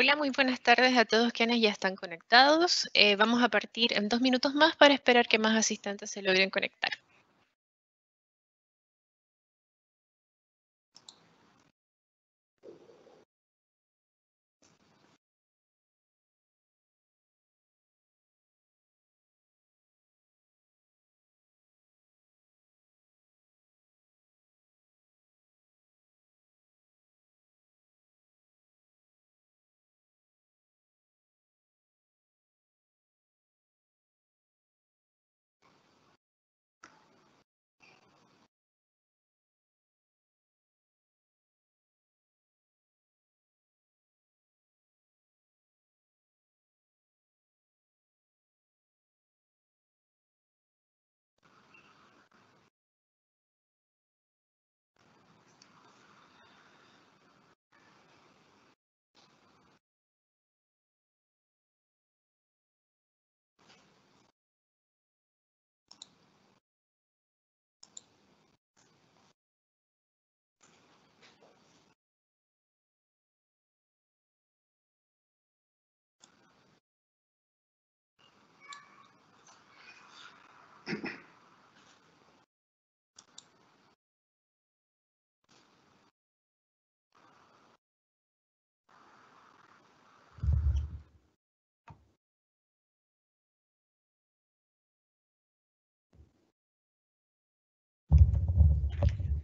Hola, muy buenas tardes a todos quienes ya están conectados. Vamos a partir en 2 minutos más para esperar que más asistentes se logren conectar.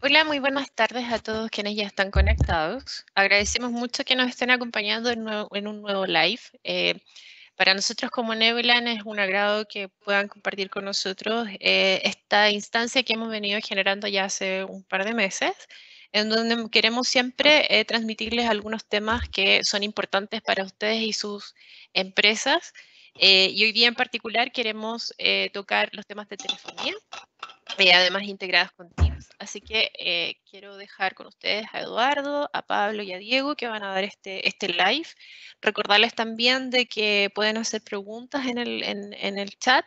Hola, muy buenas tardes a todos quienes ya están conectados. Agradecemos mucho que nos estén acompañando en un nuevo live. Para nosotros como Nebulan es un agrado que puedan compartir con nosotros esta instancia que hemos venido generando ya hace un par de meses, en donde queremos siempre transmitirles algunos temas que son importantes para ustedes y sus empresas. Y hoy día en particular queremos tocar los temas de telefonía además integradas con Teams. Así que quiero dejar con ustedes a Eduardo, a Pablo y a Diego que van a dar este live. Recordarles también de que pueden hacer preguntas en el chat.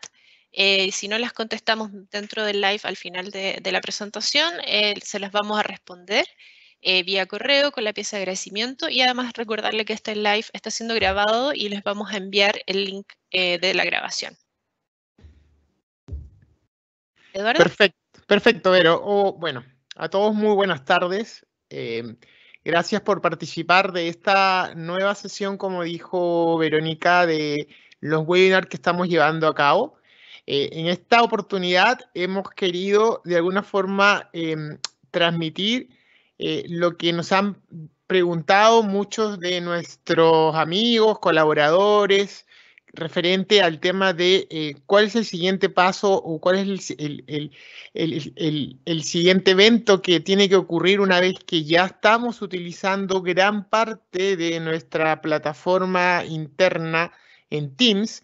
Si no las contestamos dentro del live al final de la presentación, se las vamos a responder vía correo con la pieza de agradecimiento y además recordarle que este live está siendo grabado y les vamos a enviar el link de la grabación. Eduardo. Perfecto, Vero. Bueno, a todos muy buenas tardes. Gracias por participar de esta nueva sesión, como dijo Verónica, de los webinars que estamos llevando a cabo. En esta oportunidad hemos querido de alguna forma transmitir lo que nos han preguntado muchos de nuestros amigos, colaboradores, referente al tema de cuál es el siguiente paso o cuál es el siguiente evento que tiene que ocurrir una vez que ya estamos utilizando gran parte de nuestra plataforma interna en Teams.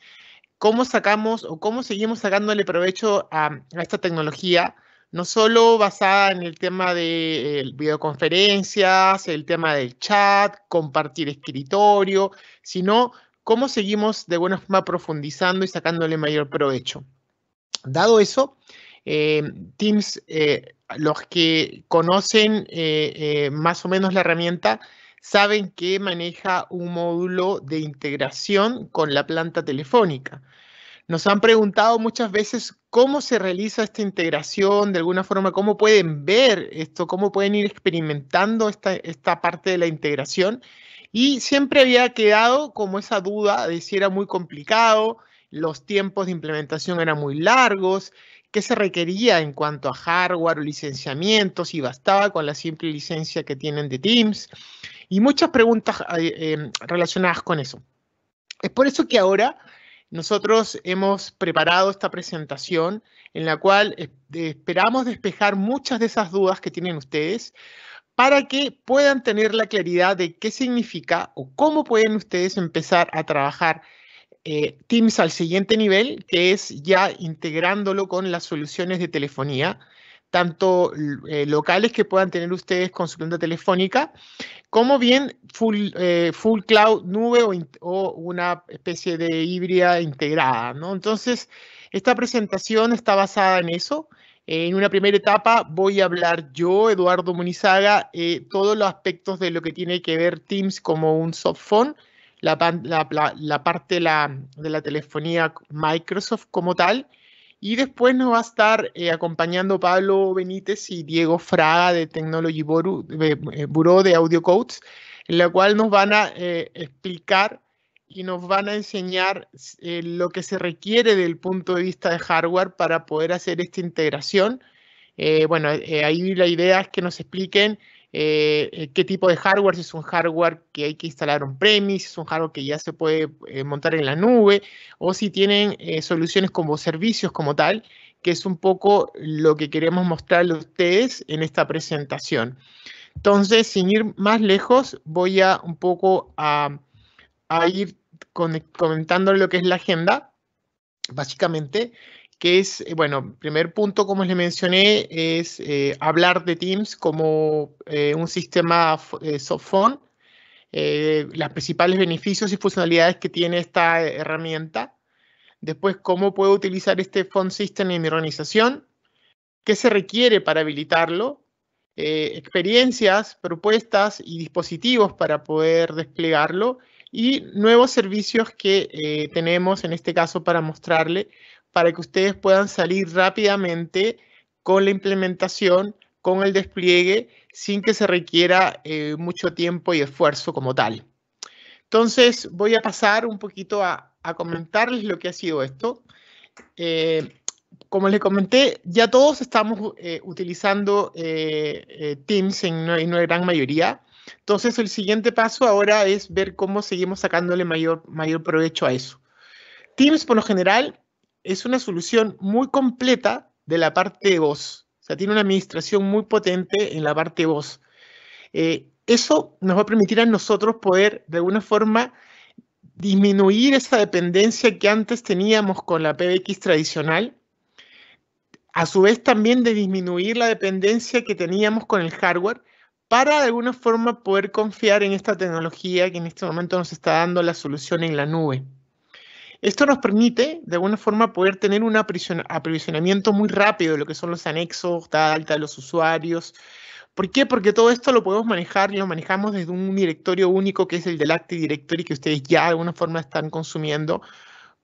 ¿Cómo sacamos o cómo seguimos sacándole provecho a esta tecnología? No solo basada en el tema de videoconferencias, el tema del chat, compartir escritorio, sino cómo seguimos de alguna forma profundizando y sacándole mayor provecho. Dado eso, Teams, los que conocen más o menos la herramienta, saben que maneja un módulo de integración con la planta telefónica. Nos han preguntado muchas veces cómo se realiza esta integración, de alguna forma, cómo pueden ver esto, cómo pueden ir experimentando esta parte de la integración. Y siempre había quedado como esa duda de si era muy complicado, los tiempos de implementación eran muy largos, qué se requería en cuanto a hardware o licenciamiento, si bastaba con la simple licencia que tienen de Teams, y muchas preguntas relacionadas con eso. Es por eso que ahora nosotros hemos preparado esta presentación en la cual esperamos despejar muchas de esas dudas que tienen ustedes para que puedan tener la claridad de qué significa o cómo pueden ustedes empezar a trabajar Teams al siguiente nivel, que es ya integrándolo con las soluciones de telefonía, tanto locales que puedan tener ustedes con su planta telefónica, como bien full cloud nube o una especie de híbrida integrada, ¿no? Entonces, esta presentación está basada en eso. En una primera etapa voy a hablar yo, Eduardo Munizaga, todos los aspectos de lo que tiene que ver Teams como un soft phone, la parte de la telefonía Microsoft como tal. Y después nos va a estar acompañando Pablo Benítez y Diego Fraga de Technology Bureau de Audio Codes, en la cual nos van a explicar y nos van a enseñar lo que se requiere del punto de vista de hardware para poder hacer esta integración. Bueno, ahí la idea es que nos expliquen qué tipo de hardware, si es un hardware que hay que instalar on-premise, si es un hardware que ya se puede montar en la nube, o si tienen soluciones como servicios como tal, que es un poco lo que queremos mostrarle a ustedes en esta presentación. Entonces, sin ir más lejos, voy a un poco a ir comentando lo que es la agenda, básicamente, que es, bueno, primer punto, como les mencioné, es hablar de Teams como un sistema softphone, los principales beneficios y funcionalidades que tiene esta herramienta. Después, cómo puedo utilizar este phone system en mi organización, qué se requiere para habilitarlo, experiencias, propuestas y dispositivos para poder desplegarlo y nuevos servicios que tenemos en este caso para mostrarle, para que ustedes puedan salir rápidamente con la implementación, con el despliegue, sin que se requiera mucho tiempo y esfuerzo como tal. Entonces voy a pasar un poquito a comentarles lo que ha sido esto. Como les comenté, ya todos estamos utilizando Teams en una gran mayoría. Entonces, el siguiente paso ahora es ver cómo seguimos sacándole mayor provecho a eso. Teams, por lo general, es una solución muy completa de la parte de voz. O sea, tiene una administración muy potente en la parte de voz. Eso nos va a permitir a nosotros poder, de alguna forma, disminuir esa dependencia que antes teníamos con la PBX tradicional, a su vez también de disminuir la dependencia que teníamos con el hardware para de alguna forma poder confiar en esta tecnología que en este momento nos está dando la solución en la nube. Esto nos permite de alguna forma poder tener un aprovisionamiento muy rápido de lo que son los anexos, data alta de los usuarios. ¿Por qué? Porque todo esto lo podemos manejar y lo manejamos desde un directorio único que es el del Active Directory que ustedes ya de alguna forma están consumiendo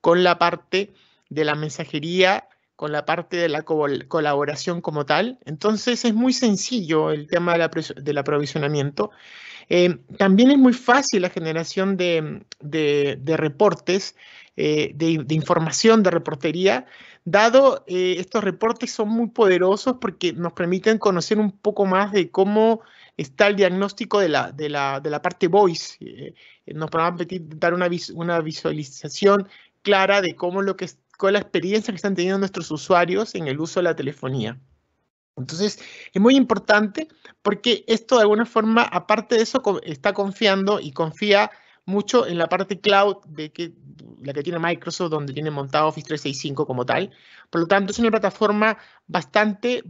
con la parte de la mensajería, con la parte de la colaboración como tal. Entonces es muy sencillo el tema del aprovisionamiento. También es muy fácil la generación de reportes, de información de reportería, dado estos reportes son muy poderosos porque nos permiten conocer un poco más de cómo está el diagnóstico de la parte voice. Nos van a permitir dar una visualización clara de cómo con la experiencia que están teniendo nuestros usuarios en el uso de la telefonía. Entonces, es muy importante porque esto de alguna forma, aparte de eso, está confiando y confía mucho en la parte cloud la que tiene Microsoft, donde tiene montado Office 365 como tal. Por lo tanto, es una plataforma bastante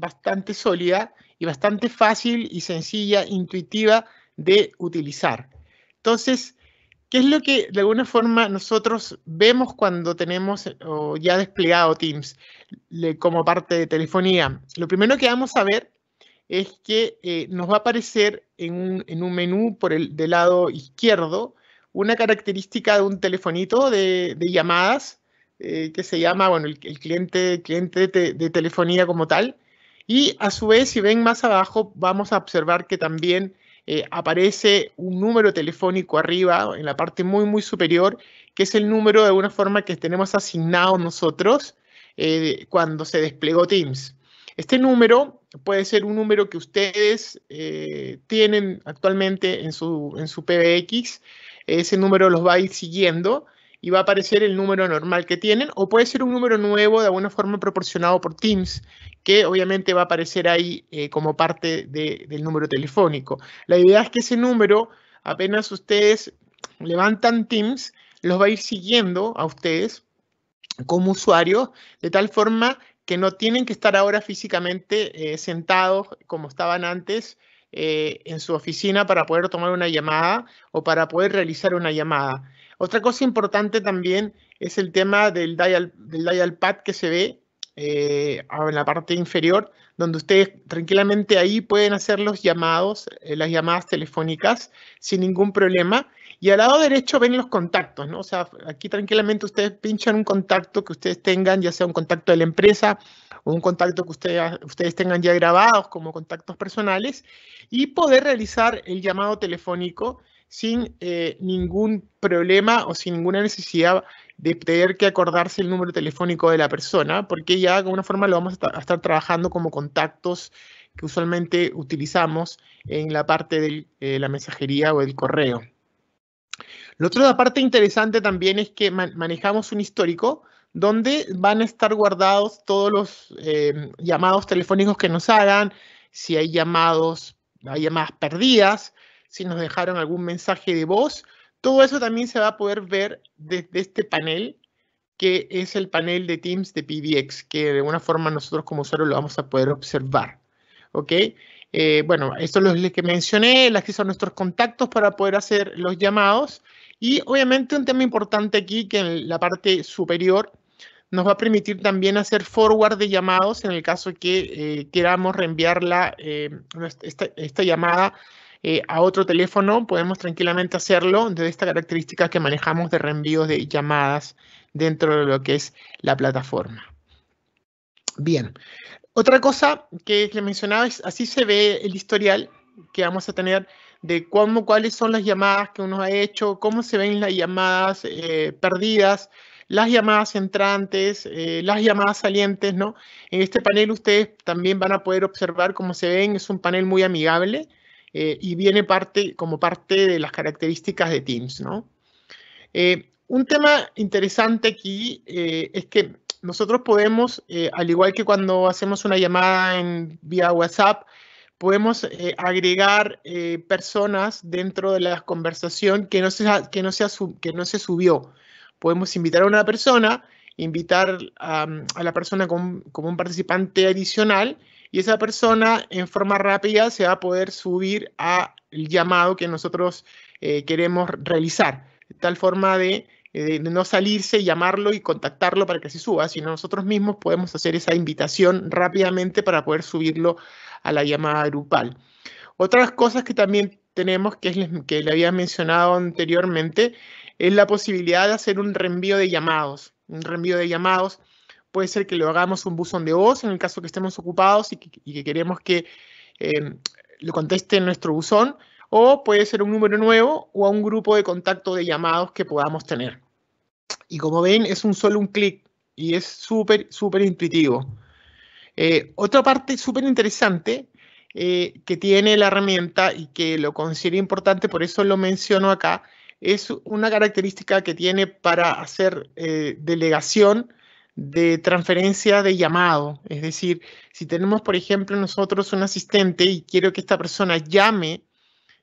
sólida y bastante fácil y sencilla, intuitiva de utilizar. Entonces, ¿qué es lo que de alguna forma nosotros vemos cuando tenemos ya desplegado Teams como parte de telefonía? Lo primero que vamos a ver es que nos va a aparecer en un menú del lado izquierdo una característica de un telefonito de llamadas que se llama, bueno, el cliente de telefonía como tal. Y a su vez, si ven más abajo, vamos a observar que también aparece un número telefónico arriba, en la parte muy superior, que es el número de alguna forma que tenemos asignado nosotros cuando se desplegó Teams. Este número puede ser un número que ustedes tienen actualmente en su PBX. Ese número los va a ir siguiendo y va a aparecer el número normal que tienen, o puede ser un número nuevo de alguna forma proporcionado por Teams, que obviamente va a aparecer ahí como parte del número telefónico. La idea es que ese número, apenas ustedes levantan Teams, los va a ir siguiendo a ustedes como usuarios, de tal forma que no tienen que estar ahora físicamente sentados como estaban antes en su oficina para poder tomar una llamada o para poder realizar una llamada. Otra cosa importante también es el tema del dial pad que se ve en la parte inferior, donde ustedes tranquilamente ahí pueden hacer los llamados, las llamadas telefónicas sin ningún problema. Y al lado derecho ven los contactos, ¿no? O sea, aquí tranquilamente ustedes pinchan un contacto que ustedes tengan, ya sea un contacto de la empresa o un contacto que ustedes tengan ya grabados como contactos personales y poder realizar el llamado telefónico sin ningún problema o sin ninguna necesidad de tener que acordarse el número telefónico de la persona, porque ya de alguna forma lo vamos a estar trabajando como contactos que usualmente utilizamos en la parte de la mensajería o el correo. Lo otro, la parte interesante también es que manejamos un histórico donde van a estar guardados todos los llamados telefónicos que nos hagan, si hay llamadas perdidas, si nos dejaron algún mensaje de voz. Todo eso también se va a poder ver desde este panel, que es el panel de Teams de PBX, que de alguna forma nosotros como usuarios lo vamos a poder observar. ¿Ok? Bueno, esto es lo que mencioné, el acceso a nuestros contactos para poder hacer los llamados. Y obviamente un tema importante aquí, que en la parte superior nos va a permitir también hacer forward de llamados en el caso que queramos reenviar esta llamada a otro teléfono. Podemos tranquilamente hacerlo desde esta característica que manejamos de reenvíos de llamadas dentro de lo que es la plataforma. Bien. Otra cosa que mencionaba es, así se ve el historial que vamos a tener de cuáles son las llamadas que uno ha hecho, cómo se ven las llamadas perdidas, las llamadas entrantes, las llamadas salientes, ¿no? En este panel ustedes también van a poder observar cómo se ven, es un panel muy amigable y viene como parte de las características de Teams, ¿no? Un tema interesante aquí es que nosotros podemos, al igual que cuando hacemos una llamada vía WhatsApp, podemos agregar personas dentro de la conversación que no se subió. Podemos invitar a una persona, invitar a la persona como un participante adicional y esa persona en forma rápida se va a poder subir al llamado que nosotros queremos realizar. De tal forma de no salirse, llamarlo y contactarlo para que se suba, sino nosotros mismos podemos hacer esa invitación rápidamente para poder subirlo a la llamada grupal. Otras cosas que también tenemos, que le había mencionado anteriormente, es la posibilidad de hacer un reenvío de llamados. Un reenvío de llamados puede ser que lo hagamos un buzón de voz en el caso que estemos ocupados y que queremos que lo conteste en nuestro buzón, o puede ser un número nuevo o a un grupo de contacto de llamados que podamos tener. Y como ven, es solo un clic y es súper, súper intuitivo. Otra parte súper interesante que tiene la herramienta y que lo considero importante, por eso lo menciono acá, es una característica que tiene para hacer delegación de transferencia de llamado. Es decir, si tenemos, por ejemplo, nosotros un asistente y quiero que esta persona llame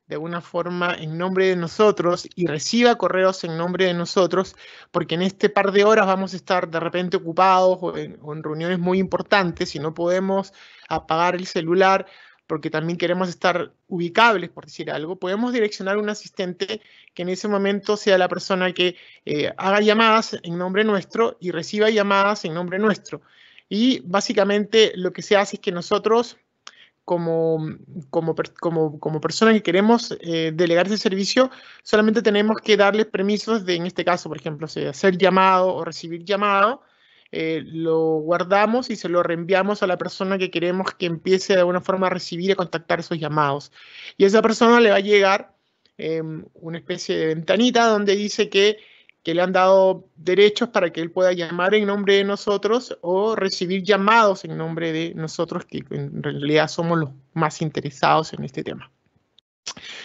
de alguna forma en nombre de nosotros y reciba correos en nombre de nosotros, porque en este par de horas vamos a estar de repente ocupados o en reuniones muy importantes y no podemos apagar el celular porque también queremos estar ubicables, por decir algo, podemos direccionar a un asistente que en ese momento sea la persona que haga llamadas en nombre nuestro y reciba llamadas en nombre nuestro. Y básicamente lo que se hace es que nosotros como personas que queremos delegar ese servicio, solamente tenemos que darles permisos en este caso, por ejemplo, hacer llamado o recibir llamado, lo guardamos y se lo reenviamos a la persona que queremos que empiece de alguna forma a recibir y a contactar esos llamados. Y a esa persona le va a llegar una especie de ventanita donde dice que le han dado derechos para que él pueda llamar en nombre de nosotros o recibir llamados en nombre de nosotros, que en realidad somos los más interesados en este tema.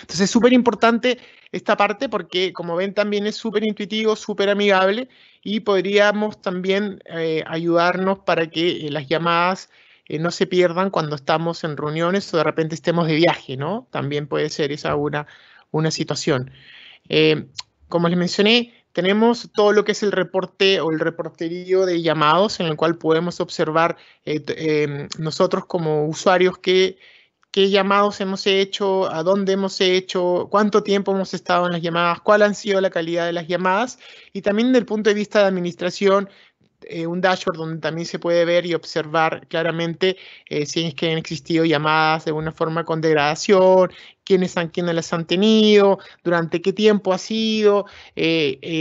Entonces es súper importante esta parte porque, como ven, también es súper intuitivo, súper amigable y podríamos también ayudarnos para que las llamadas no se pierdan cuando estamos en reuniones o de repente estemos de viaje, ¿no? También puede ser esa una situación. Como les mencioné, tenemos todo lo que es el reporte o el reporterío de llamados en el cual podemos observar nosotros como usuarios qué llamados hemos hecho, a dónde hemos hecho, cuánto tiempo hemos estado en las llamadas, cuál han sido la calidad de las llamadas y también desde el punto de vista de administración, un dashboard donde también se puede ver y observar claramente si es que han existido llamadas de una forma con degradación, quiénes las han tenido, durante qué tiempo ha sido,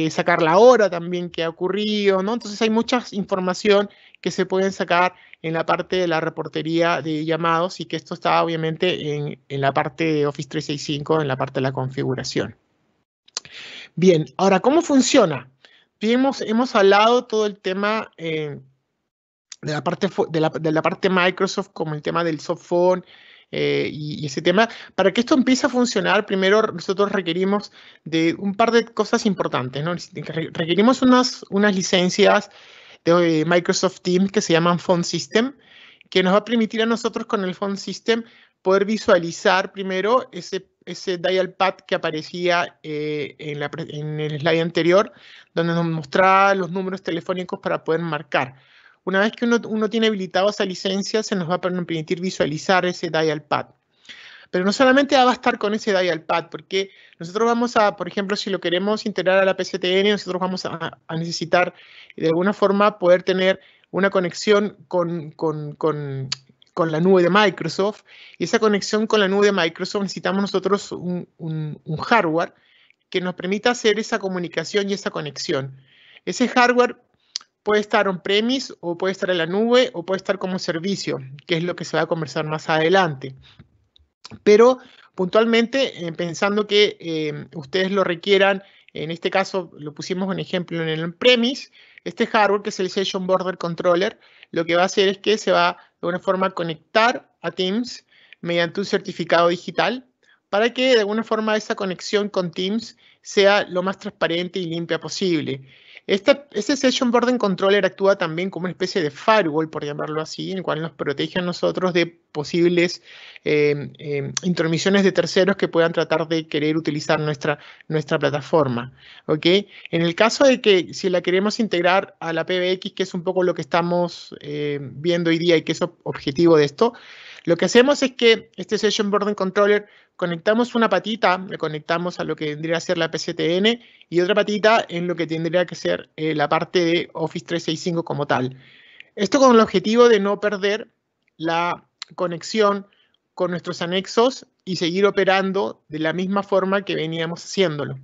sacar la hora también que ha ocurrido, ¿no? Entonces hay mucha información que se pueden sacar en la parte de la reportería de llamados y que esto está obviamente en la parte de Office 365, en la parte de la configuración. Bien, ahora, ¿cómo funciona? Hemos hablado todo el tema de la parte Microsoft, como el tema del soft phone y ese tema. Para que esto empiece a funcionar, primero nosotros requerimos de un par de cosas importantes, ¿no? Requerimos unas licencias de Microsoft Teams que se llaman Phone System, que nos va a permitir a nosotros con el Phone System poder visualizar primero ese dial pad que aparecía en el slide anterior, donde nos mostraba los números telefónicos para poder marcar. Una vez que uno tiene habilitado esa licencia, se nos va a permitir visualizar ese dial pad. Pero no solamente va a estar con ese dial pad, porque nosotros vamos a, por ejemplo, si lo queremos integrar a la PCTN, nosotros vamos a necesitar de alguna forma poder tener una conexión con la nube de Microsoft. Y esa conexión con la nube de Microsoft necesitamos nosotros un hardware que nos permita hacer esa comunicación y esa conexión. Ese hardware puede estar on-premise o puede estar en la nube o puede estar como servicio, que es lo que se va a conversar más adelante. Pero puntualmente, pensando que ustedes lo requieran, en este caso lo pusimos un ejemplo en el on-premise, este hardware que es el Session Border Controller, lo que va a hacer es que se va de alguna forma a conectar a Teams mediante un certificado digital para que de alguna forma esa conexión con Teams sea lo más transparente y limpia posible. Este Session Border Controller actúa también como una especie de firewall, por llamarlo así, en el cual nos protege a nosotros de posibles intromisiones de terceros que puedan tratar de querer utilizar nuestra plataforma. ¿Ok? En el caso de que si la queremos integrar a la PBX, que es un poco lo que estamos viendo hoy día y que es objetivo de esto, lo que hacemos es que este Session Border Controller conectamos una patita, le conectamos a lo que tendría que ser la PCTN y otra patita en lo que tendría que ser la parte de Office 365 como tal. Esto con el objetivo de no perder la conexión con nuestros anexos y seguir operando de la misma forma que veníamos haciéndolo.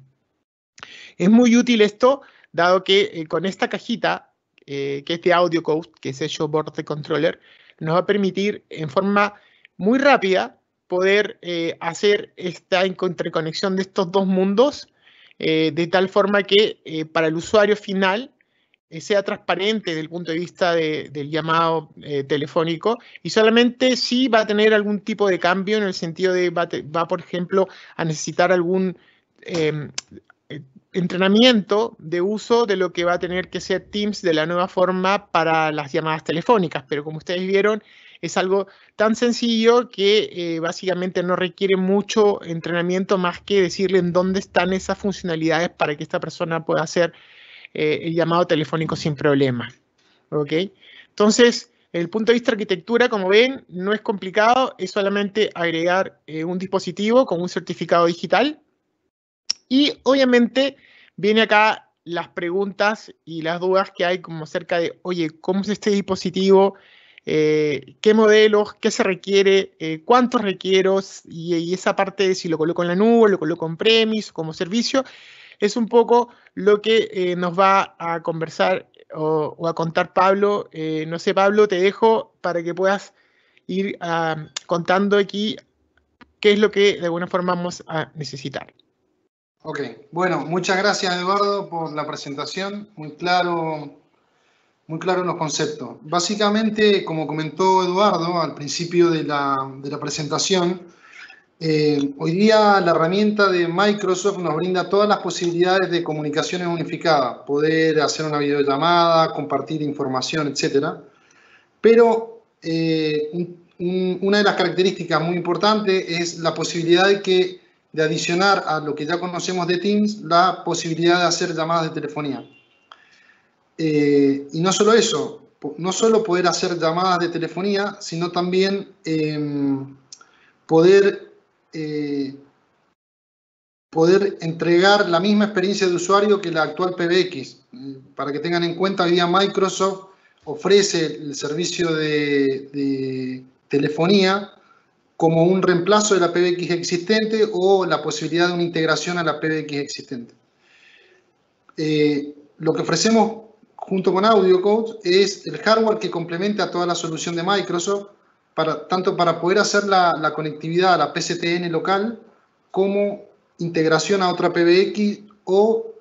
Es muy útil esto, dado que con esta cajita, que es de Audio Code, que es Session Border Controller, nos va a permitir en forma muy rápida poder hacer esta interconexión de estos dos mundos de tal forma que para el usuario final sea transparente desde el punto de vista del llamado telefónico y solamente sí va a tener algún tipo de cambio en el sentido de va por ejemplo, a necesitar algún entrenamiento de uso de lo que va a tener que ser Teams de la nueva forma para las llamadas telefónicas, pero como ustedes vieron, es algo tan sencillo que básicamente no requiere mucho entrenamiento más que decirle en dónde están esas funcionalidades para que esta persona pueda hacer el llamado telefónico sin problema. ¿Ok? Entonces, desde el punto de vista de arquitectura, como ven, no es complicado, es solamente agregar un dispositivo con un certificado digital. Y obviamente viene acá las preguntas y las dudas que hay como acerca de, oye, ¿cómo es este dispositivo? ¿Qué modelos? ¿Qué se requiere? ¿Cuántos requiero? Y esa parte de si lo coloco en la nube, lo coloco en premise, como servicio, es un poco lo que nos va a conversar o a contar Pablo. No sé, Pablo, te dejo para que puedas ir contando aquí qué es lo que de alguna forma vamos a necesitar. Ok, bueno, muchas gracias Eduardo por la presentación, muy claro en los conceptos. Básicamente, como comentó Eduardo al principio de la presentación, hoy día la herramienta de Microsoft nos brinda todas las posibilidades de comunicaciones unificadas, poder hacer una videollamada, compartir información, etc. Pero una de las características muy importantes es la posibilidad de adicionar a lo que ya conocemos de Teams, la posibilidad de hacer llamadas de telefonía. Y no solo eso, no solo poder hacer llamadas de telefonía, sino también poder entregar la misma experiencia de usuario que la actual PBX. Para que tengan en cuenta, hoy día Microsoft ofrece el servicio de telefonía como un reemplazo de la PBX existente o la posibilidad de una integración a la PBX existente. Lo que ofrecemos junto con AudioCodes es el hardware que complementa a toda la solución de Microsoft, tanto para poder hacer la conectividad a la PSTN local como integración a otra PBX o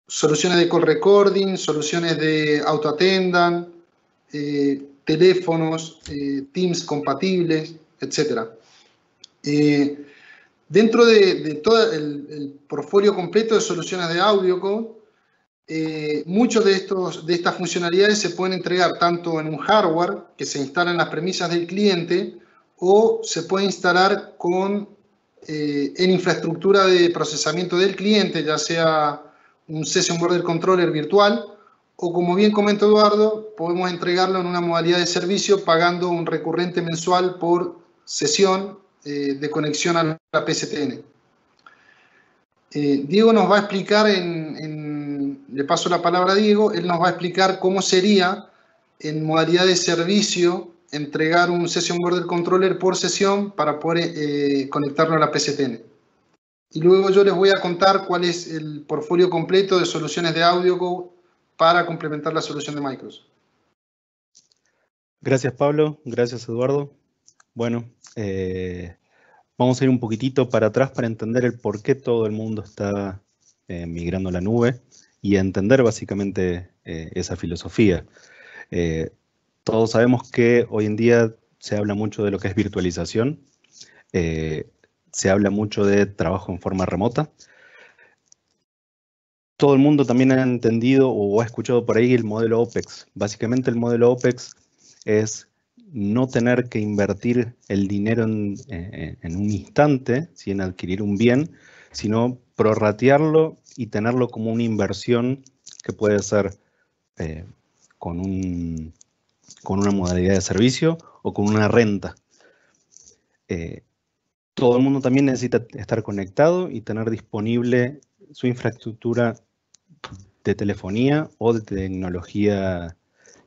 soluciones de call recording, soluciones de auto attendant, teléfonos, Teams compatibles, etc. Dentro de todo el portfolio completo de soluciones de AudioCode, muchos de estas funcionalidades se pueden entregar tanto en un hardware que se instala en las premisas del cliente o se puede instalar en infraestructura de procesamiento del cliente, ya sea un Session Border Controller virtual o, como bien comentó Eduardo, podemos entregarlo en una modalidad de servicio pagando un recurrente mensual por sesión de conexión a la PSTN. Diego nos va a explicar, le paso la palabra a Diego, él nos va a explicar cómo sería en modalidad de servicio entregar un Session Border Controller por sesión para poder conectarlo a la PSTN. Y luego yo les voy a contar cuál es el portfolio completo de soluciones de AudioCode para complementar la solución de Microsoft. Gracias, Pablo. Gracias, Eduardo. Bueno, vamos a ir un poquitito para atrás para entender el por qué todo el mundo está migrando a la nube y entender básicamente esa filosofía. Todos sabemos que hoy en día se habla mucho de lo que es virtualización, se habla mucho de trabajo en forma remota. Todo el mundo también ha entendido o ha escuchado por ahí el modelo OPEX. Básicamente el modelo OPEX es no tener que invertir el dinero en un instante, ¿sí? En adquirir un bien, sino prorratearlo y tenerlo como una inversión que puede ser con una modalidad de servicio o con una renta. Todo el mundo también necesita estar conectado y tener disponible su infraestructura de telefonía o de tecnología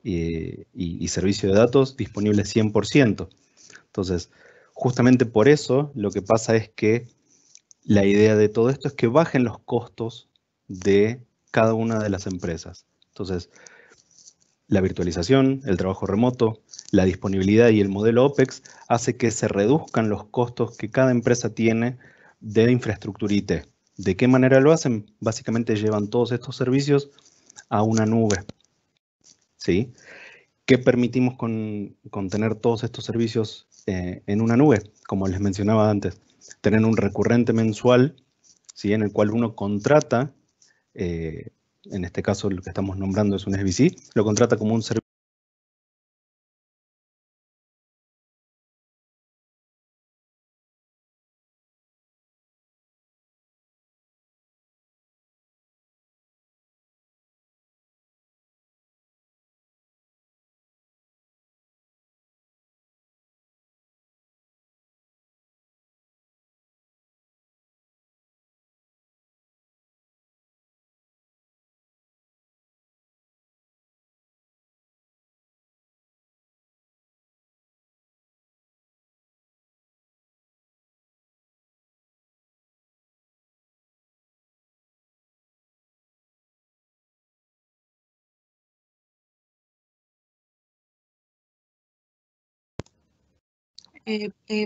y servicio de datos disponible 100%. Entonces, justamente por eso lo que pasa es que la idea de todo esto es que bajen los costos de cada una de las empresas. Entonces, la virtualización, el trabajo remoto, la disponibilidad y el modelo OPEX hace que se reduzcan los costos que cada empresa tiene de infraestructura IT. ¿De qué manera lo hacen? Básicamente llevan todos estos servicios a una nube. ¿Sí? ¿Qué permitimos con tener todos estos servicios en una nube? Como les mencionaba antes, tener un recurrente mensual, ¿sí? En el cual uno contrata, en este caso lo que estamos nombrando es un SBC, lo contrata como un servicio.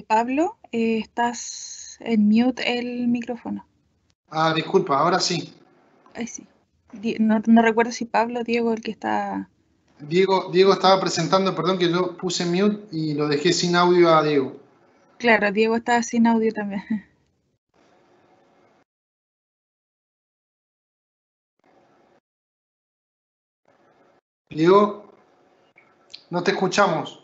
Pablo, estás en mute el micrófono. Ah, disculpa, ahora sí. Ay, sí. No recuerdo si Pablo o Diego el que está... Diego estaba presentando, perdón que yo puse mute y lo dejé sin audio a Diego. Claro, Diego está sin audio también. Diego, no te escuchamos.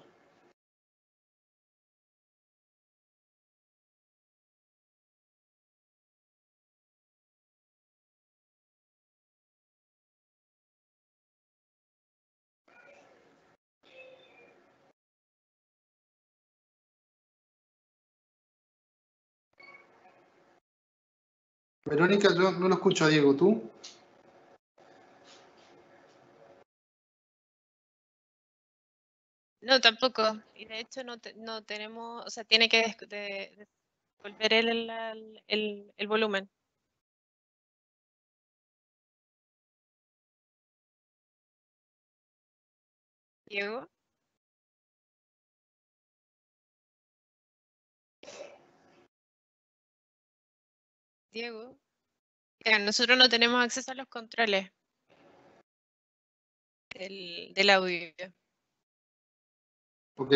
Verónica, yo no lo escucho a Diego, ¿tú? No, tampoco. Y de hecho no tenemos, o sea, tiene que volver el volumen. Diego. Diego. Ya, nosotros no tenemos acceso a los controles del audio. Ok.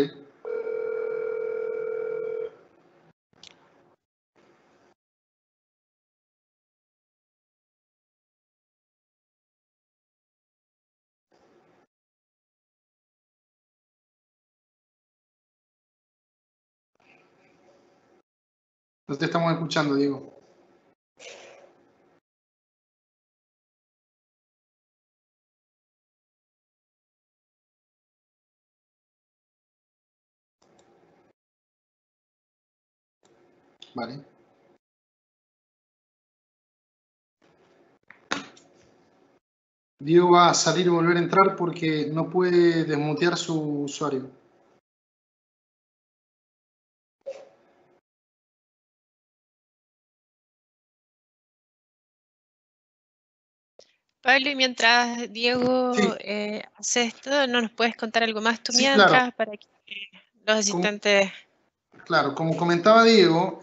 No te estamos escuchando, Diego. Vale. Diego va a salir y volver a entrar porque no puede desmutear su usuario. Pablo, y mientras Diego Sí. hace esto, ¿no nos puedes contar algo más tú Sí, mientras claro. para que los asistentes... Claro, como comentaba Diego,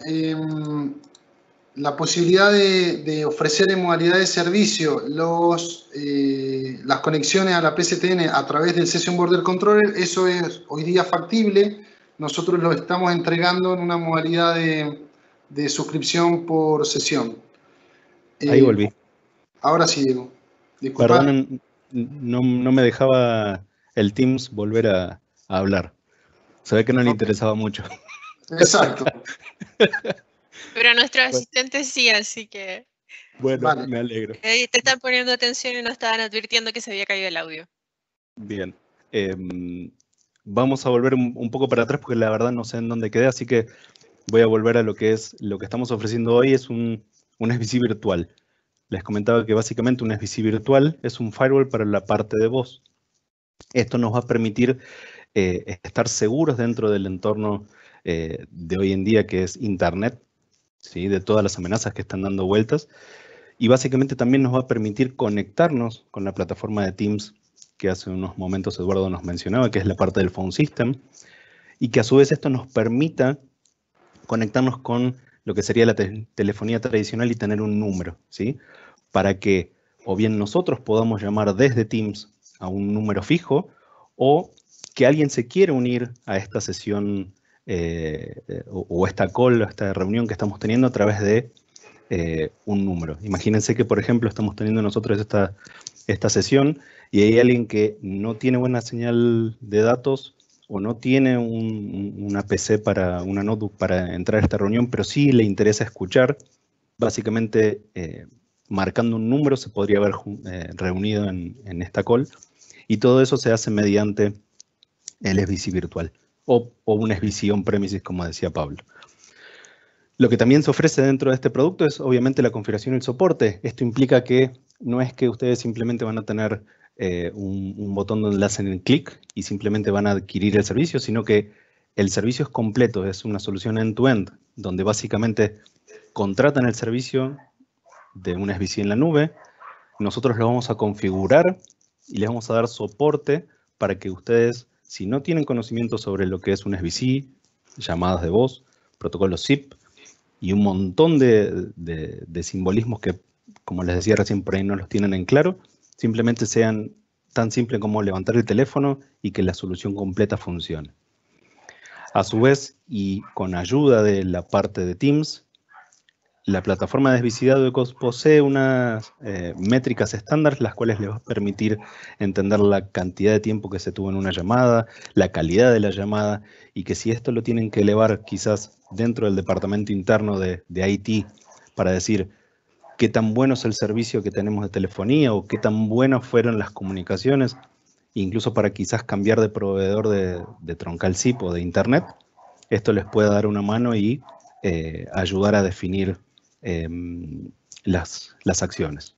la posibilidad de ofrecer en modalidad de servicio las conexiones a la PSTN a través del Session Border Controller, eso es hoy día factible. Nosotros lo estamos entregando en una modalidad de suscripción por sesión. Ahí volví. Ahora sí, Diego. Disculpa. Perdonen, no me dejaba el Teams volver a hablar. Se ve que no le interesaba mucho. Exacto. Pero a nuestros asistentes sí, así que... Bueno, Vale. me alegro. Te están poniendo atención y no estaban advirtiendo que se había caído el audio. Bien. Vamos a volver un poco para atrás porque la verdad no sé en dónde quedé, así que voy a volver a lo que estamos ofreciendo hoy, es un SBC virtual. Les comentaba que básicamente un SBC virtual es un firewall para la parte de voz. Esto nos va a permitir estar seguros dentro del entorno de hoy en día que es Internet, ¿sí? De todas las amenazas que están dando vueltas. Y básicamente también nos va a permitir conectarnos con la plataforma de Teams que hace unos momentos Eduardo nos mencionaba, que es la parte del phone system, y que a su vez esto nos permita conectarnos con lo que sería la telefonía tradicional y tener un número, ¿sí? Para que o bien nosotros podamos llamar desde Teams a un número fijo o que alguien se quiera unir a esta sesión o esta call, a esta reunión que estamos teniendo a través de un número. Imagínense que, por ejemplo, estamos teniendo nosotros esta sesión y hay alguien que no tiene buena señal de datos o no tiene una PC una notebook para entrar a esta reunión, pero sí le interesa escuchar. Básicamente, marcando un número se podría haber reunido en esta call y todo eso se hace mediante el SBC virtual o un SBC on-premises, como decía Pablo. Lo que también se ofrece dentro de este producto es obviamente la configuración y el soporte. Esto implica que no es que ustedes simplemente van a tener un botón donde le hacen el clic y simplemente van a adquirir el servicio, sino que el servicio es completo, es una solución end-to-end, donde básicamente contratan el servicio de un SBC en la nube, nosotros lo vamos a configurar y les vamos a dar soporte para que ustedes, si no tienen conocimiento sobre lo que es un SBC, llamadas de voz, protocolos SIP, y un montón de simbolismos que, como les decía recién, por ahí no los tienen en claro, simplemente sean tan simple como levantar el teléfono y que la solución completa funcione. A su vez, y con ayuda de la parte de Teams, la plataforma de SBC Dados posee unas métricas estándar, las cuales les va a permitir entender la cantidad de tiempo que se tuvo en una llamada, la calidad de la llamada, y que si esto lo tienen que elevar quizás dentro del departamento interno de IT para decir qué tan bueno es el servicio que tenemos de telefonía o qué tan buenas fueron las comunicaciones, incluso para quizás cambiar de proveedor de troncal SIP o de Internet, esto les puede dar una mano y ayudar a definir las acciones.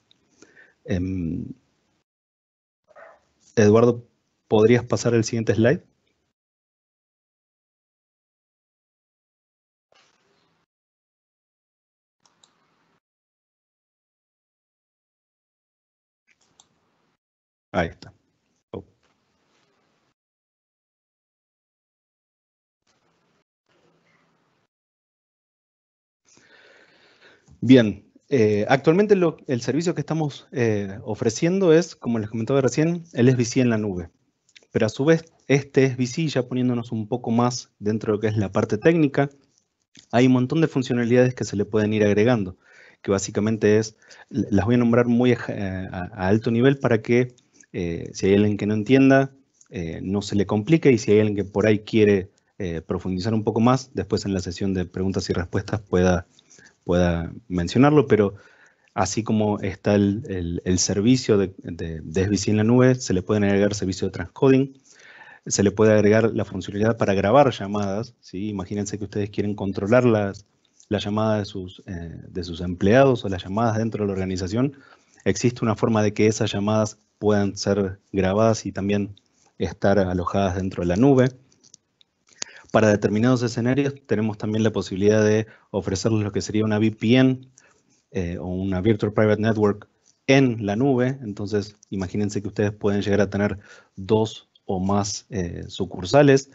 Eduardo, ¿podrías pasar el siguiente slide? Ahí está. Oh. Bien, actualmente el servicio que estamos ofreciendo es, como les comentaba recién, el SVC en la nube. Pero a su vez, este SVC, ya poniéndonos un poco más dentro de lo que es la parte técnica, hay un montón de funcionalidades que se le pueden ir agregando, que básicamente las voy a nombrar muy a alto nivel para que si hay alguien que no entienda, no se le complique, y si hay alguien que por ahí quiere profundizar un poco más, después en la sesión de preguntas y respuestas pueda mencionarlo, pero así como está el servicio de SVC en la nube, se le pueden agregar servicios de transcoding, se le puede agregar la funcionalidad para grabar llamadas, ¿sí? Imagínense que ustedes quieren controlar las llamadas de sus empleados o las llamadas dentro de la organización. Existe una forma de que esas llamadas puedan ser grabadas y también estar alojadas dentro de la nube. Para determinados escenarios tenemos también la posibilidad de ofrecerles lo que sería una VPN o una Virtual Private Network en la nube. Entonces, imagínense que ustedes pueden llegar a tener 2 o más sucursales.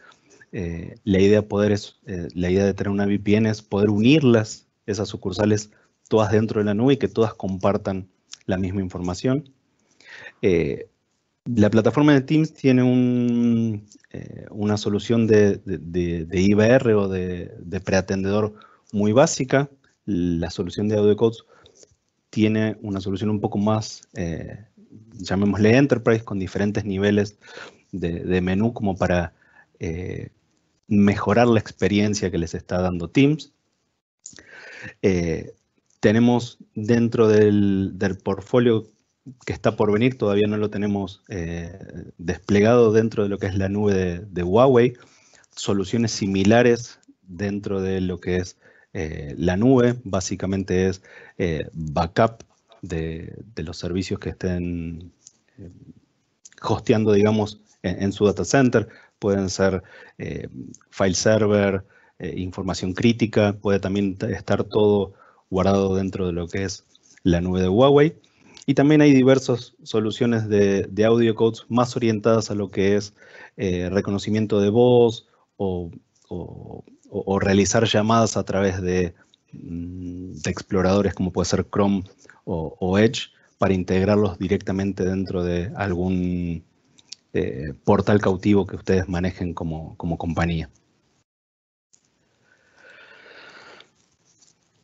La idea de tener una VPN es poder unirlas, esas sucursales, todas dentro de la nube y que todas compartan la misma información. La plataforma de Teams tiene una solución de IVR o de preatendedor muy básica. La solución de AudioCodes tiene una solución un poco más, llamémosle Enterprise, con diferentes niveles de menú como para mejorar la experiencia que les está dando Teams. Tenemos dentro del portfolio que está por venir, todavía no lo tenemos desplegado dentro de lo que es la nube de Huawei, soluciones similares dentro de lo que es la nube. Básicamente es backup de los servicios que estén hosteando, digamos, en su data center. Pueden ser file server, información crítica, puede también estar todo guardado dentro de lo que es la nube de Huawei. Y también hay diversas soluciones de AudioCodes más orientadas a lo que es reconocimiento de voz o realizar llamadas a través de exploradores como puede ser Chrome o Edge, para integrarlos directamente dentro de algún portal cautivo que ustedes manejen como compañía.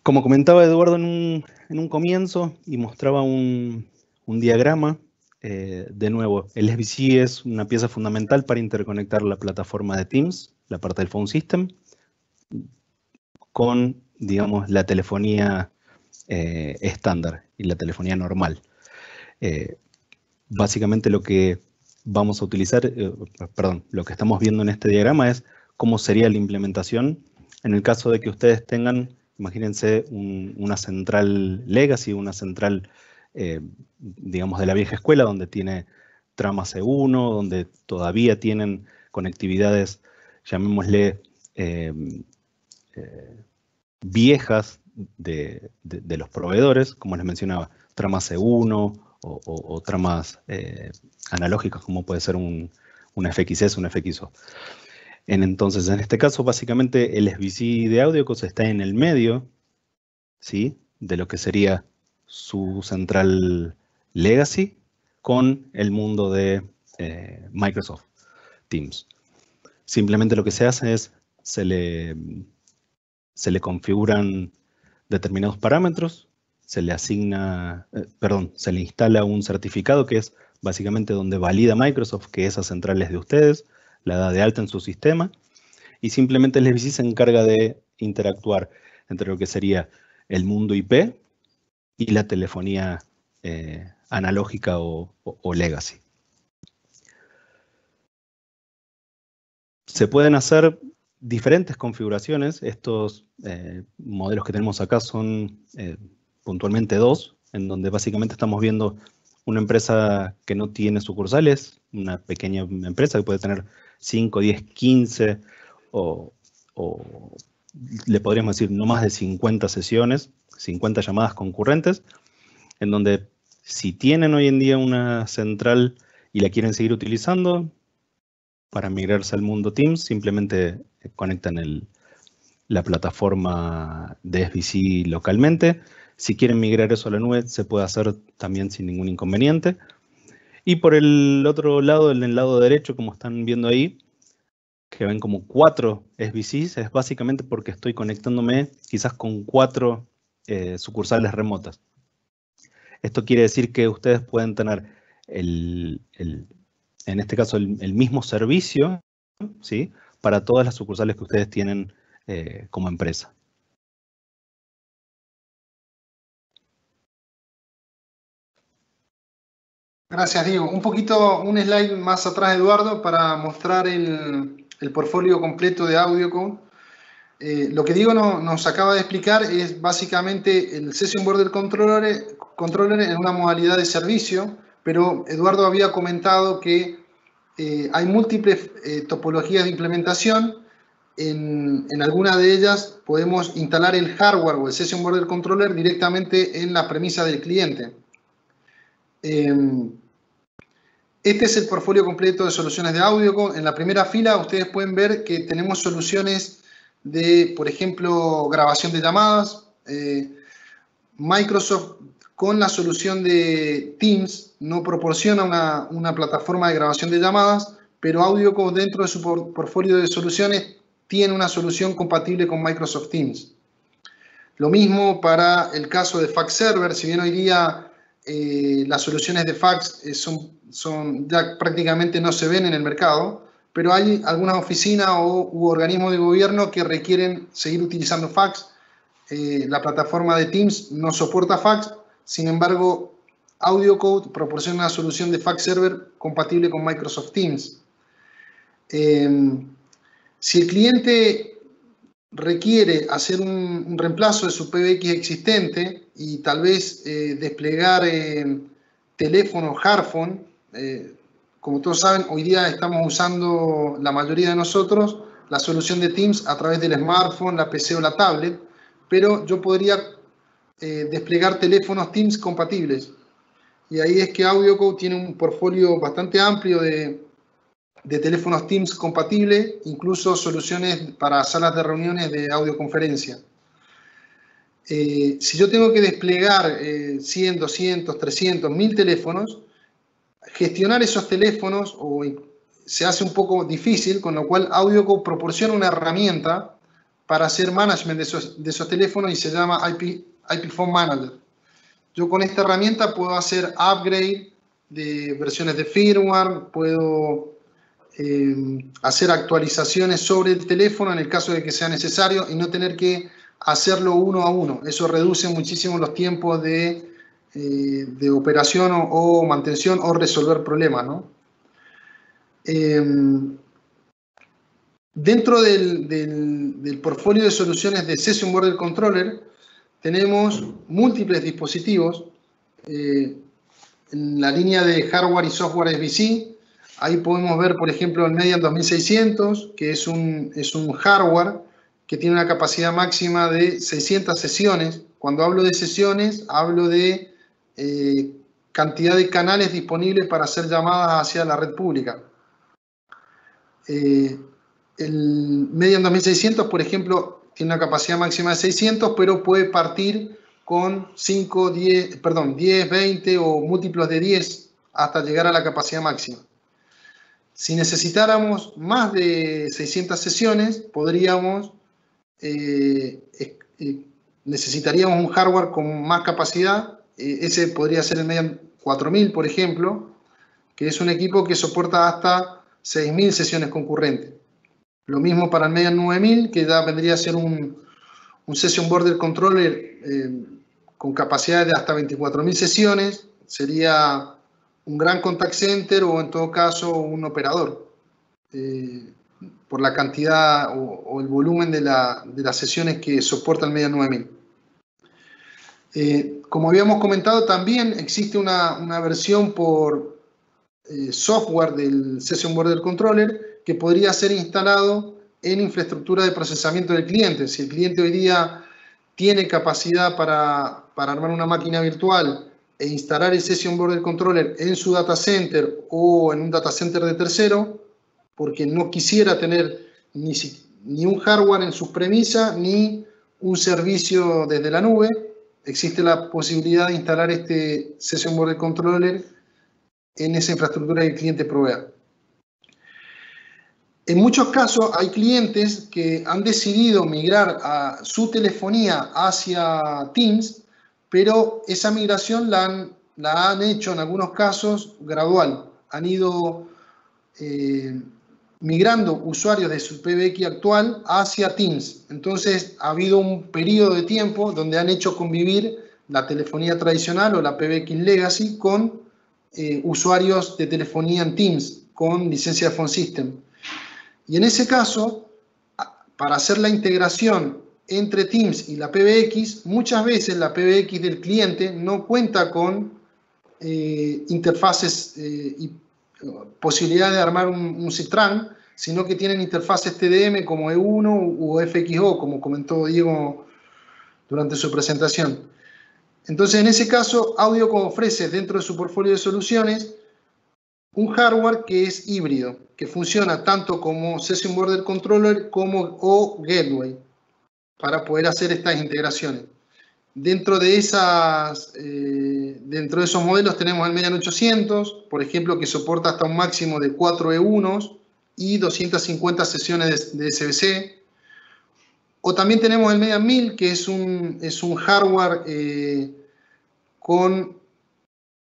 Como comentaba Eduardo en un comienzo y mostraba un diagrama, de nuevo, el SVC es una pieza fundamental para interconectar la plataforma de Teams, la parte del phone system, con, digamos, la telefonía estándar y la telefonía normal. Básicamente lo que vamos a utilizar, lo que estamos viendo en este diagrama es cómo sería la implementación en el caso de que ustedes tengan, imagínense, una central legacy, una central, digamos, de la vieja escuela, donde tiene trama C1, donde todavía tienen conectividades, llamémosle, viejas de los proveedores, como les mencionaba, trama C1 o tramas analógicas, como puede ser un FXS, un FXO. Entonces, en este caso, básicamente, el SVC de AudioCodes está en el medio, ¿sí?, de lo que sería su central legacy con el mundo de Microsoft Teams. Simplemente lo que se hace es, se le configuran determinados parámetros, se le asigna, se le instala un certificado que es básicamente donde valida Microsoft que esa central es de ustedes, la da de alta en su sistema, y simplemente el SVC se encarga de interactuar entre lo que sería el mundo IP y la telefonía analógica o legacy. Se pueden hacer diferentes configuraciones. Estos modelos que tenemos acá son puntualmente 2, en donde básicamente estamos viendo una empresa que no tiene sucursales, una pequeña empresa que puede tener 5, 10, 15 o le podríamos decir no más de 50 sesiones, 50 llamadas concurrentes, en donde si tienen hoy en día una central y la quieren seguir utilizando, para migrarse al mundo Teams, simplemente conectan la plataforma de SVC localmente. Si quieren migrar eso a la nube, se puede hacer también sin ningún inconveniente. Y por el otro lado, en el lado derecho, como están viendo ahí, que ven como 4 SVCs, es básicamente porque estoy conectándome quizás con 4 sucursales remotas. Esto quiere decir que ustedes pueden tener, en este caso, el mismo servicio, ¿sí?, para todas las sucursales que ustedes tienen como empresa. Gracias, Diego. Un slide más atrás, Eduardo, para mostrar el portfolio completo de AudioCode. Lo que Diego nos acaba de explicar es básicamente el Session Border Controller en una modalidad de servicio, pero Eduardo había comentado que hay múltiples topologías de implementación. En alguna de ellas podemos instalar el hardware o el Session Border Controller directamente en la premisa del cliente. Este es el portfolio completo de soluciones de AudioCode. En la primera fila ustedes pueden ver que tenemos soluciones de, por ejemplo, grabación de llamadas. Microsoft, con la solución de Teams, no proporciona una plataforma de grabación de llamadas, pero AudioCode dentro de su portfolio de soluciones tiene una solución compatible con Microsoft Teams. Lo mismo para el caso de Fax Server. Si bien hoy día las soluciones de fax ya prácticamente no se ven en el mercado, pero hay algunas oficinas u organismos de gobierno que requieren seguir utilizando fax. La plataforma de Teams no soporta fax, sin embargo, AudioCode proporciona una solución de Fax Server compatible con Microsoft Teams. Si el cliente requiere hacer un reemplazo de su PBX existente y tal vez desplegar teléfono, Hardphone, como todos saben, hoy día estamos usando, la mayoría de nosotros, la solución de Teams a través del smartphone, la PC o la tablet, pero yo podría desplegar teléfonos Teams compatibles. Y ahí es que AudioCode tiene un portfolio bastante amplio de teléfonos Teams compatibles, incluso soluciones para salas de reuniones de audioconferencia. Si yo tengo que desplegar 100, 200, 300, 1000 teléfonos, gestionar esos teléfonos se hace un poco difícil, con lo cual AudioCode proporciona una herramienta para hacer management de esos teléfonos y se llama IP Phone Manager. Yo con esta herramienta puedo hacer upgrade de versiones de firmware, puedo hacer actualizaciones sobre el teléfono en el caso de que sea necesario y no tener que hacerlo uno a uno. Eso reduce muchísimo los tiempos de operación o mantención o resolver problemas, ¿no? Dentro del portfolio de soluciones de Session Border Controller tenemos múltiples dispositivos en la línea de hardware y software SVC. Ahí podemos ver, por ejemplo, el Median 2600, que es un hardware que tiene una capacidad máxima de 600 sesiones. Cuando hablo de sesiones, hablo de cantidad de canales disponibles para hacer llamadas hacia la red pública. El Median 2600, por ejemplo, tiene una capacidad máxima de 600, pero puede partir con 10, 20 o múltiplos de 10 hasta llegar a la capacidad máxima. Si necesitáramos más de 600 sesiones, necesitaríamos un hardware con más capacidad. Ese podría ser el Median 4000, por ejemplo, que es un equipo que soporta hasta 6000 sesiones concurrentes. Lo mismo para el Median 9000, que ya vendría a ser un Session Border Controller con capacidad de hasta 24.000 sesiones. Sería un gran contact center o en todo caso un operador, por la cantidad o el volumen de las sesiones que soporta el Median 9000. Como habíamos comentado, también existe una versión por software del Session Border Controller que podría ser instalado en infraestructura de procesamiento del cliente. Si el cliente hoy día tiene capacidad para armar una máquina virtual e instalar el Session Border Controller en su data center o en un data center de tercero, porque no quisiera tener ni un hardware en sus premisas, ni un servicio desde la nube. Existe la posibilidad de instalar este Session Border Controller en esa infraestructura que el cliente provea. En muchos casos hay clientes que han decidido migrar a su telefonía hacia Teams, pero esa migración la han hecho en algunos casos gradual. Han ido migrando usuarios de su PBX actual hacia Teams. Entonces ha habido un periodo de tiempo donde han hecho convivir la telefonía tradicional o la PBX Legacy con usuarios de telefonía en Teams con licencia de Phone System. Y en ese caso, para hacer la integración entre Teams y la PBX, muchas veces la PBX del cliente no cuenta con interfaces y posibilidad de armar un CITRAN, sino que tienen interfaces TDM como E1 o FXO, como comentó Diego durante su presentación. Entonces, en ese caso, AudioCodes ofrece dentro de su portfolio de soluciones un hardware que es híbrido, que funciona tanto como Session Border Controller como o Gateway, para poder hacer estas integraciones. Dentro de esos modelos tenemos el Median 800, por ejemplo, que soporta hasta un máximo de 4 E1s y 250 sesiones de SBC. O también tenemos el Median 1000, que es un hardware con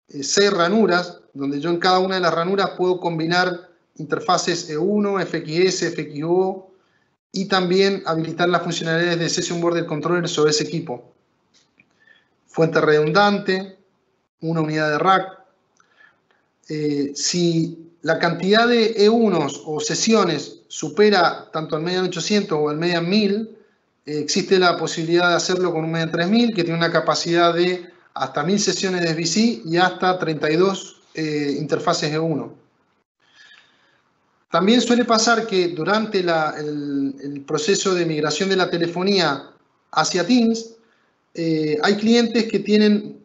6 ranuras, donde yo en cada una de las ranuras puedo combinar interfaces E1, FXS, FXO y también habilitar las funcionalidades de Session Border Controller sobre ese equipo. Fuente redundante, una unidad de rack. Si la cantidad de E1s o sesiones supera tanto el Median 800 o el Median 1000, existe la posibilidad de hacerlo con un Median 3000 que tiene una capacidad de hasta 1000 sesiones de SBC y hasta 32 interfaces E1. También suele pasar que durante el proceso de migración de la telefonía hacia Teams, hay clientes que tienen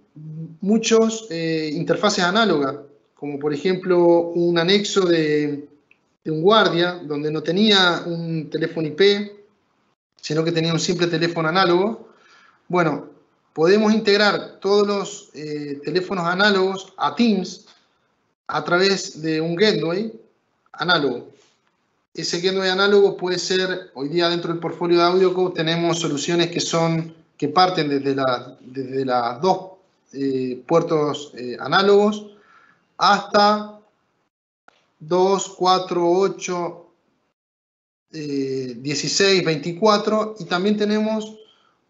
muchos interfaces análogas, como por ejemplo un anexo de un guardia, donde no tenía un teléfono IP, sino que tenía un simple teléfono análogo. Bueno, podemos integrar todos los teléfonos análogos a Teams a través de un gateway análogo. Ese gateway análogo puede ser, hoy día dentro del portfolio de AudioCodes tenemos soluciones que parten desde las dos puertos análogos hasta 2, 4, 8, 16, 24, y también tenemos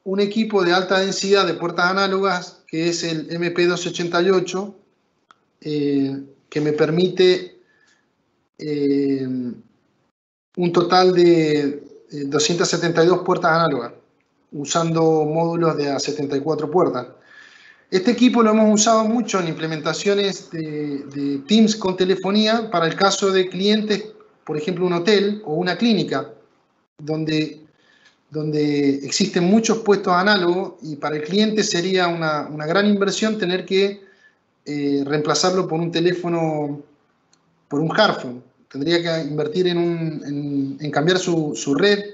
un equipo de alta densidad de puertas análogas que es el MP288, que me permite un total de 272 puertas análogas, usando módulos de a 74 puertas. Este equipo lo hemos usado mucho en implementaciones de Teams con telefonía para el caso de clientes, por ejemplo, un hotel o una clínica, donde existen muchos puestos análogos y para el cliente sería una gran inversión tener que reemplazarlo por un teléfono, por un hardphone. Tendría que invertir en cambiar su red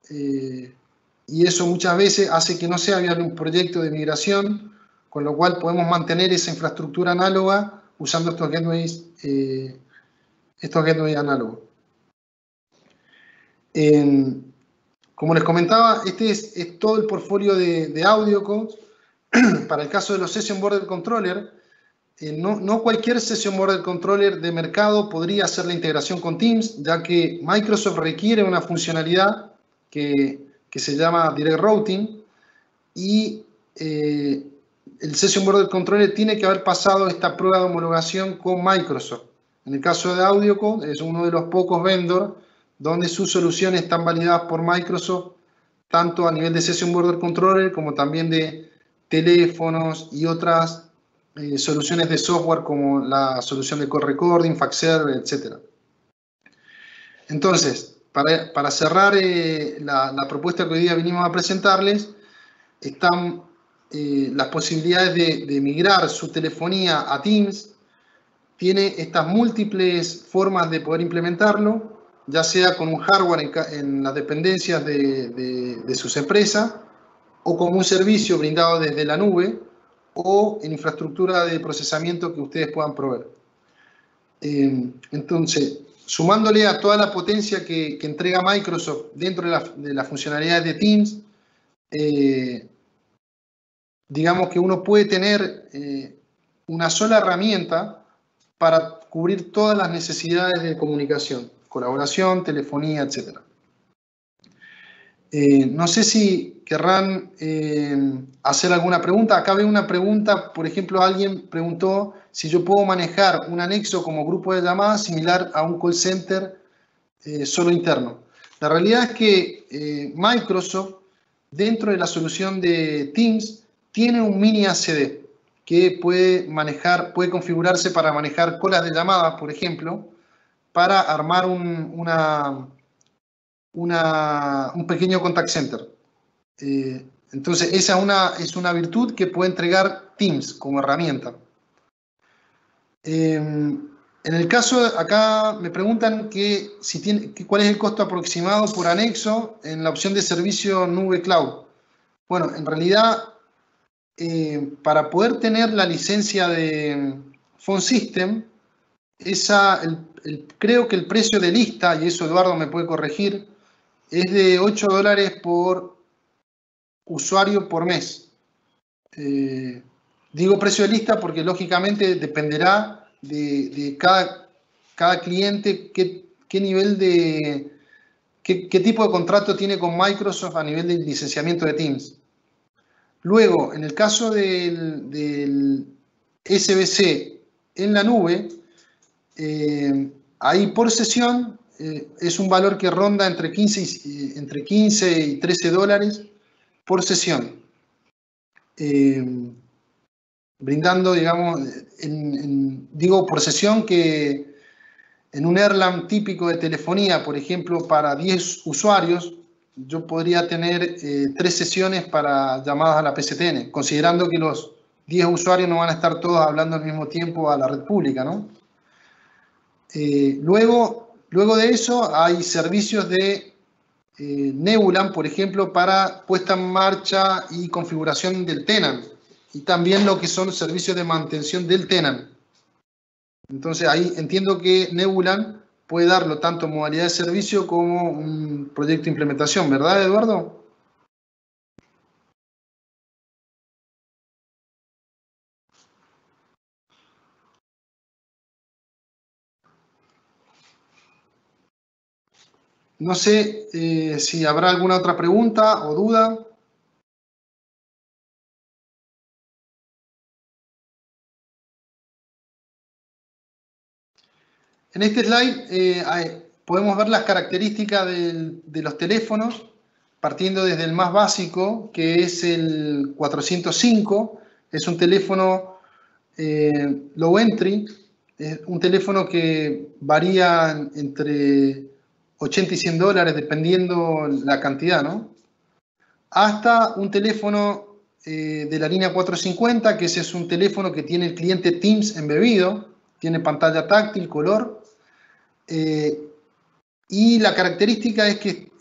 y eso muchas veces hace que no sea viable un proyecto de migración, con lo cual podemos mantener esa infraestructura análoga usando estos gateways análogos. Como les comentaba, este es todo el portfolio de AudioCodes. Para el caso de los Session Border Controller, no cualquier Session Border Controller de mercado podría hacer la integración con Teams, ya que Microsoft requiere una funcionalidad que se llama Direct Routing y el Session Border Controller tiene que haber pasado esta prueba de homologación con Microsoft. En el caso de AudioCodes es uno de los pocos vendors donde sus soluciones están validadas por Microsoft, tanto a nivel de Session Border Controller como también de teléfonos y otras soluciones de software como la solución de call recording, fax server, etc. Entonces, para cerrar la propuesta que hoy día vinimos a presentarles, están las posibilidades de migrar su telefonía a Teams. Tiene estas múltiples formas de poder implementarlo, ya sea con un hardware en las dependencias de sus empresas, o como un servicio brindado desde la nube, o en infraestructura de procesamiento que ustedes puedan proveer. Entonces, sumándole a toda la potencia que entrega Microsoft dentro de las funcionalidades de Teams, digamos que uno puede tener una sola herramienta para cubrir todas las necesidades de comunicación, colaboración, telefonía, etc. No sé si querrán hacer alguna pregunta. Acá veo una pregunta, por ejemplo, alguien preguntó si yo puedo manejar un anexo como grupo de llamadas similar a un call center solo interno. La realidad es que Microsoft, dentro de la solución de Teams, tiene un mini ACD que puede configurarse para manejar colas de llamadas, por ejemplo, para armar un pequeño contact center. Entonces, esa es una virtud que puede entregar Teams como herramienta. En el caso, acá me preguntan cuál es el costo aproximado por anexo en la opción de servicio nube cloud. Bueno, en realidad, para poder tener la licencia de Phone System, creo que el precio de lista, y eso Eduardo me puede corregir, es de $8 por usuario por mes. Digo precio de lista porque lógicamente dependerá de cada cliente qué nivel qué tipo de contrato tiene con Microsoft a nivel de licenciamiento de Teams. Luego, en el caso del SBC en la nube, ahí por sesión es un valor que ronda entre 15 y $13 por sesión. Brindando, digamos, digo por sesión que en un Erlang típico de telefonía, por ejemplo, para 10 usuarios, yo podría tener 3 sesiones para llamadas a la PSTN, considerando que los 10 usuarios no van a estar todos hablando al mismo tiempo a la red pública, ¿no? Luego de eso hay servicios de Nebulan, por ejemplo, para puesta en marcha y configuración del tenant, y también lo que son los servicios de mantención del tenant. Entonces ahí entiendo que Nebulan puede darlo tanto en modalidad de servicio como un proyecto de implementación, ¿verdad, Eduardo? No sé si habrá alguna otra pregunta o duda. En este slide podemos ver las características de los teléfonos, partiendo desde el más básico, que es el 405. Es un teléfono low entry, es un teléfono que varía entre $80 y $100, dependiendo la cantidad, ¿no? Hasta un teléfono de la línea 450, que ese es un teléfono que tiene el cliente Teams embebido, tiene pantalla táctil, color, y la característica es que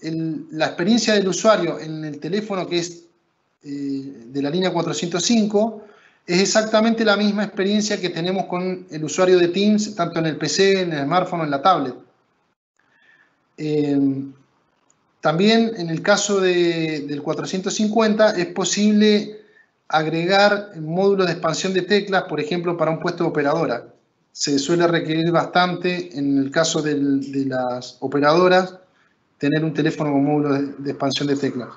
la experiencia del usuario en el teléfono que es de la línea 405 es exactamente la misma experiencia que tenemos con el usuario de Teams, tanto en el PC, en el smartphone o en la tablet. También en el caso del 450 es posible agregar módulos de expansión de teclas, por ejemplo, para un puesto de operadora. Se suele requerir bastante, en el caso de las operadoras, tener un teléfono con módulo de expansión de teclas.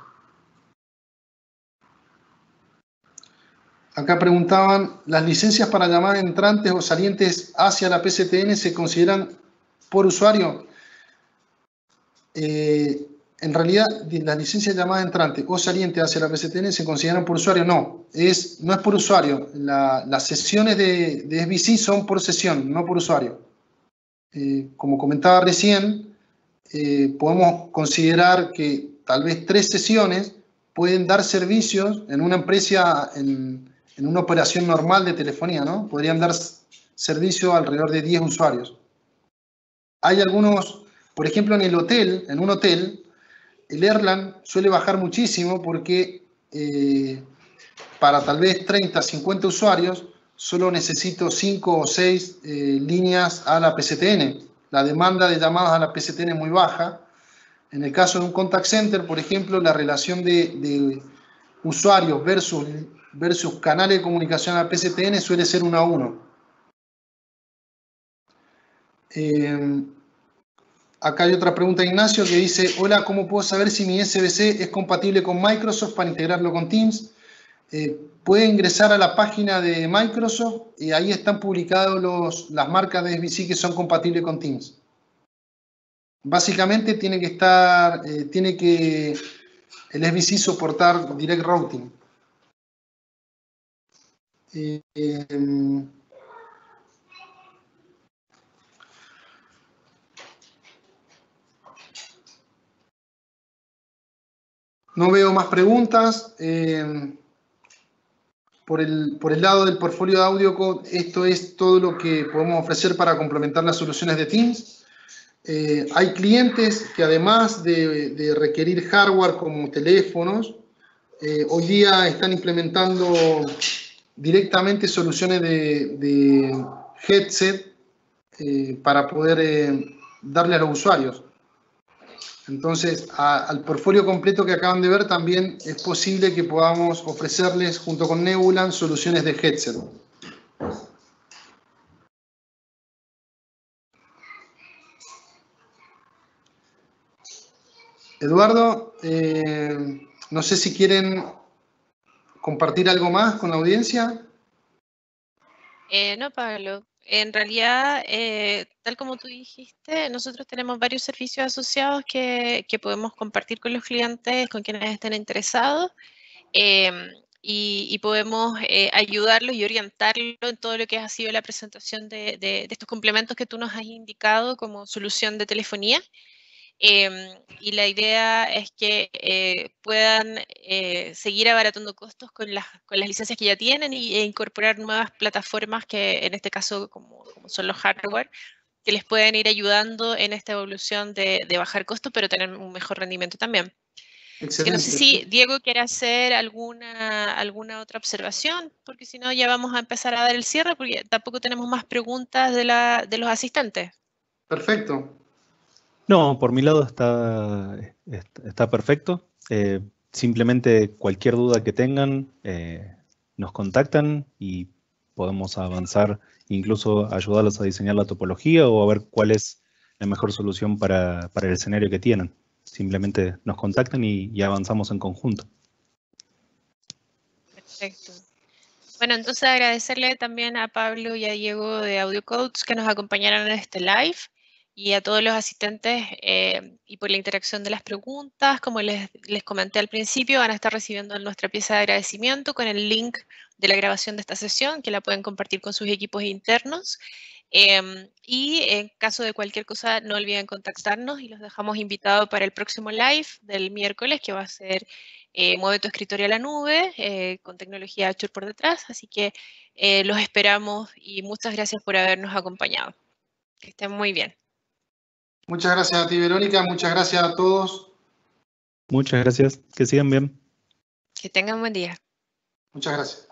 Acá preguntaban, ¿las licencias para llamadas entrantes o salientes hacia la PSTN se consideran por usuario? En realidad, las licencias de llamada entrante o saliente hacia la PSTN se consideran por usuario. No es por usuario. Las sesiones de SBC son por sesión, no por usuario. Como comentaba recién, podemos considerar que tal vez 3 sesiones pueden dar servicios en una empresa, en una operación normal de telefonía, ¿no? Podrían dar servicio a alrededor de 10 usuarios. Hay algunos, por ejemplo, en un hotel, el Erlang suele bajar muchísimo porque para tal vez 30, 50 usuarios, solo necesito 5 o 6 líneas a la PSTN. La demanda de llamadas a la PSTN es muy baja. En el caso de un contact center, por ejemplo, la relación de usuarios versus canales de comunicación a la PSTN suele ser 1 a 1. Acá hay otra pregunta de Ignacio que dice: hola, ¿cómo puedo saber si mi SBC es compatible con Microsoft para integrarlo con Teams? Puede ingresar a la página de Microsoft y ahí están publicadas las marcas de SBC que son compatibles con Teams. Básicamente tiene que el SBC soportar Direct Routing. No veo más preguntas. Por el lado del portfolio de AudioCode, esto es todo lo que podemos ofrecer para complementar las soluciones de Teams. Hay clientes que además de requerir hardware como teléfonos, hoy día están implementando directamente soluciones de headset para poder darle a los usuarios. Entonces, al portfolio completo que acaban de ver, también es posible que podamos ofrecerles, junto con Nebulan, soluciones de headset. Eduardo, no sé si quieren compartir algo más con la audiencia. No, Pablo. En realidad, tal como tú dijiste, nosotros tenemos varios servicios asociados que podemos compartir con los clientes, con quienes estén interesados, y podemos ayudarlos y orientarlos en todo lo que ha sido la presentación de estos complementos que tú nos has indicado como solución de telefonía. Y la idea es que puedan seguir abaratando costos con las licencias que ya tienen e incorporar nuevas plataformas que en este caso como son los hardware, que les pueden ir ayudando en esta evolución de bajar costos, pero tener un mejor rendimiento también. Que no sé si Diego quiere hacer alguna otra observación, porque si no ya vamos a empezar a dar el cierre, porque tampoco tenemos más preguntas de los asistentes. Perfecto. No, por mi lado está perfecto. Simplemente cualquier duda que tengan, nos contactan y podemos avanzar, incluso ayudarlos a diseñar la topología o a ver cuál es la mejor solución para el escenario que tienen. Simplemente nos contactan y avanzamos en conjunto. Perfecto. Bueno, entonces agradecerle también a Pablo y a Diego de AudioCodes que nos acompañaron en este live y a todos los asistentes y por la interacción de las preguntas. Como les comenté al principio, van a estar recibiendo nuestra pieza de agradecimiento con el link de la grabación de esta sesión, que la pueden compartir con sus equipos internos. Y en caso de cualquier cosa, no olviden contactarnos y los dejamos invitados para el próximo live del miércoles, que va a ser Mueve tu escritorio a la nube, con tecnología Azure por detrás. Así que los esperamos y muchas gracias por habernos acompañado. Que estén muy bien. Muchas gracias a ti, Verónica. Muchas gracias a todos. Muchas gracias. Que sigan bien. Que tengan buen día. Muchas gracias.